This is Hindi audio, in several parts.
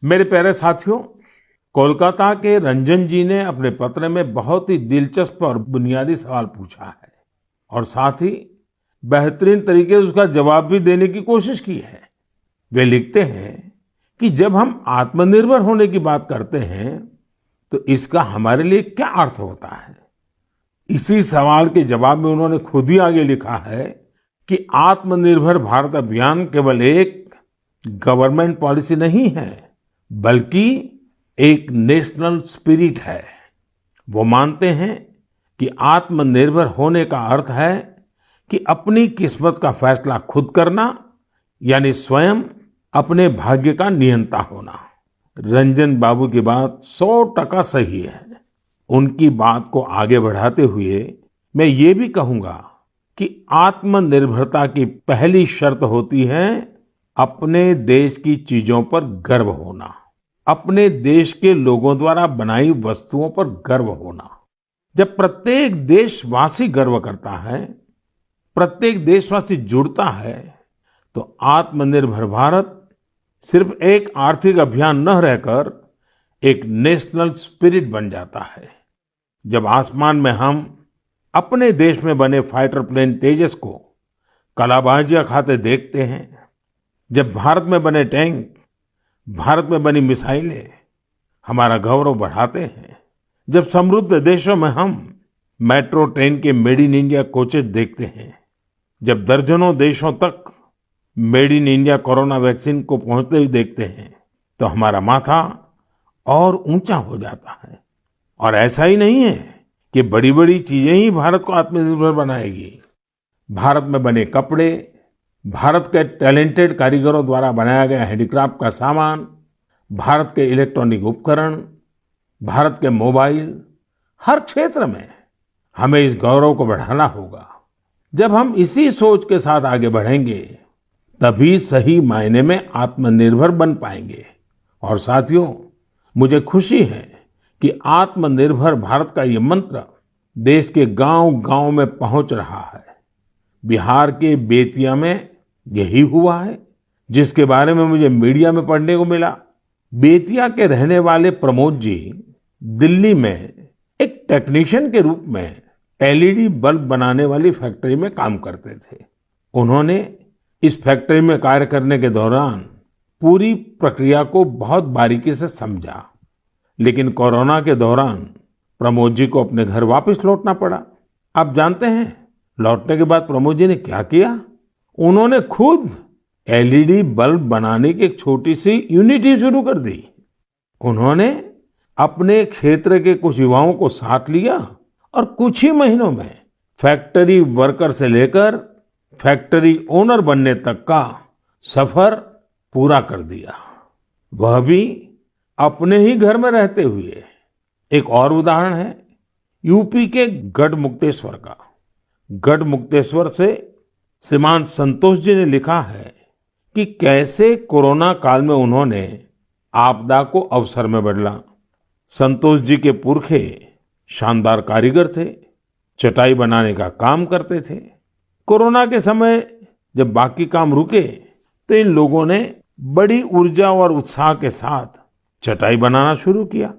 मेरे प्यारे साथियों, कोलकाता के रंजन जी ने अपने पत्र में बहुत ही दिलचस्प और बुनियादी सवाल पूछा है और साथ ही बेहतरीन तरीके से उसका जवाब भी देने की कोशिश की है। वे लिखते हैं कि जब हम आत्मनिर्भर होने की बात करते हैं तो इसका हमारे लिए क्या अर्थ होता है। इसी सवाल के जवाब में उन्होंने खुद ही आगे लिखा है कि आत्मनिर्भर भारत अभियान केवल एक गवर्नमेंट पॉलिसी नहीं है, बल्कि एक नेशनल स्पिरिट है। वो मानते हैं कि आत्मनिर्भर होने का अर्थ है कि अपनी किस्मत का फैसला खुद करना, यानी स्वयं अपने भाग्य का नियंता होना। रंजन बाबू की बात 100% सही है। उनकी बात को आगे बढ़ाते हुए मैं ये भी कहूंगा कि आत्मनिर्भरता की पहली शर्त होती है अपने देश की चीजों पर गर्व होना, अपने देश के लोगों द्वारा बनाई वस्तुओं पर गर्व होना। जब प्रत्येक देशवासी गर्व करता है, प्रत्येक देशवासी जुड़ता है, तो आत्मनिर्भर भारत सिर्फ एक आर्थिक अभियान न रहकर एक नेशनल स्पिरिट बन जाता है। जब आसमान में हम अपने देश में बने फाइटर प्लेन तेजस को कलाबाजियां खाते देखते हैं, जब भारत में बने टैंक, भारत में बनी मिसाइलें हमारा गौरव बढ़ाते हैं, जब समृद्ध देशों में हम मेट्रो ट्रेन के मेड इन इंडिया कोचेस देखते हैं, जब दर्जनों देशों तक made in India corona vaccine को पहुंचते हुए देखते हैं, तो हमारा माथा और ऊंचा हो जाता है। और ऐसा ही नहीं है कि बड़ी बड़ी चीजें ही भारत को आत्मनिर्भर बनाएगी। भारत में बने कपड़े, भारत के टैलेंटेड कारीगरों द्वारा बनाया गया हैंडीक्राफ्ट का सामान, भारत के इलेक्ट्रॉनिक उपकरण, भारत के मोबाइल, हर क्षेत्र में हमें इस गौरव को बढ़ाना होगा। जब हम इसी सोच के साथ आगे बढ़ेंगे, तभी सही मायने में आत्मनिर्भर बन पाएंगे। और साथियों, मुझे खुशी है कि आत्मनिर्भर भारत का ये मंत्र देश के गांव-गांव में पहुंच रहा है। बिहार के बेतिया में यही हुआ है, जिसके बारे में मुझे मीडिया में पढ़ने को मिला। बेतिया के रहने वाले प्रमोद जी दिल्ली में एक टेक्नीशियन के रूप में एलईडी बल्ब बनाने वाली फैक्ट्री में काम करते थे। उन्होंने इस फैक्ट्री में कार्य करने के दौरान पूरी प्रक्रिया को बहुत बारीकी से समझा, लेकिन कोरोना के दौरान प्रमोद जी को अपने घर वापस लौटना पड़ा। आप जानते हैं, लौटने के बाद प्रमोद जी ने क्या किया? उन्होंने खुद एलईडी बल्ब बनाने की एक छोटी सी यूनिट ही शुरू कर दी। उन्होंने अपने क्षेत्र के कुछ युवाओं को साथ लिया और कुछ ही महीनों में फैक्ट्री वर्कर से लेकर फैक्ट्री ओनर बनने तक का सफर पूरा कर दिया, वह भी अपने ही घर में रहते हुए। एक और उदाहरण है यूपी के गढ़मुक्तेश्वर का। गढ़मुक्तेश्वर से श्रीमान संतोष जी ने लिखा है कि कैसे कोरोना काल में उन्होंने आपदा को अवसर में बदला। संतोष जी के पुरखे शानदार कारीगर थे, चटाई बनाने का काम करते थे। कोरोना के समय जब बाकी काम रुके, तो इन लोगों ने बड़ी ऊर्जा और उत्साह के साथ चटाई बनाना शुरू किया।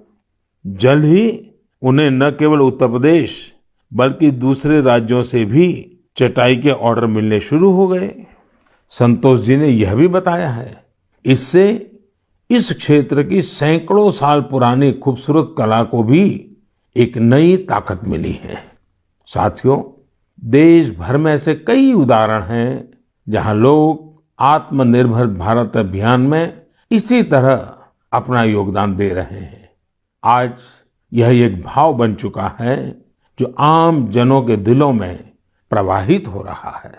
जल्द ही उन्हें न केवल उत्तर प्रदेश बल्कि दूसरे राज्यों से भी चटाई के ऑर्डर मिलने शुरू हो गए। संतोष जी ने यह भी बताया है, इससे इस क्षेत्र की सैकड़ों साल पुरानी खूबसूरत कला को भी एक नई ताकत मिली है। साथियों, देश भर में ऐसे कई उदाहरण हैं जहां लोग आत्मनिर्भर भारत अभियान में इसी तरह अपना योगदान दे रहे हैं। आज यह एक भाव बन चुका है जो आम जनों के दिलों में प्रवाहित हो रहा है।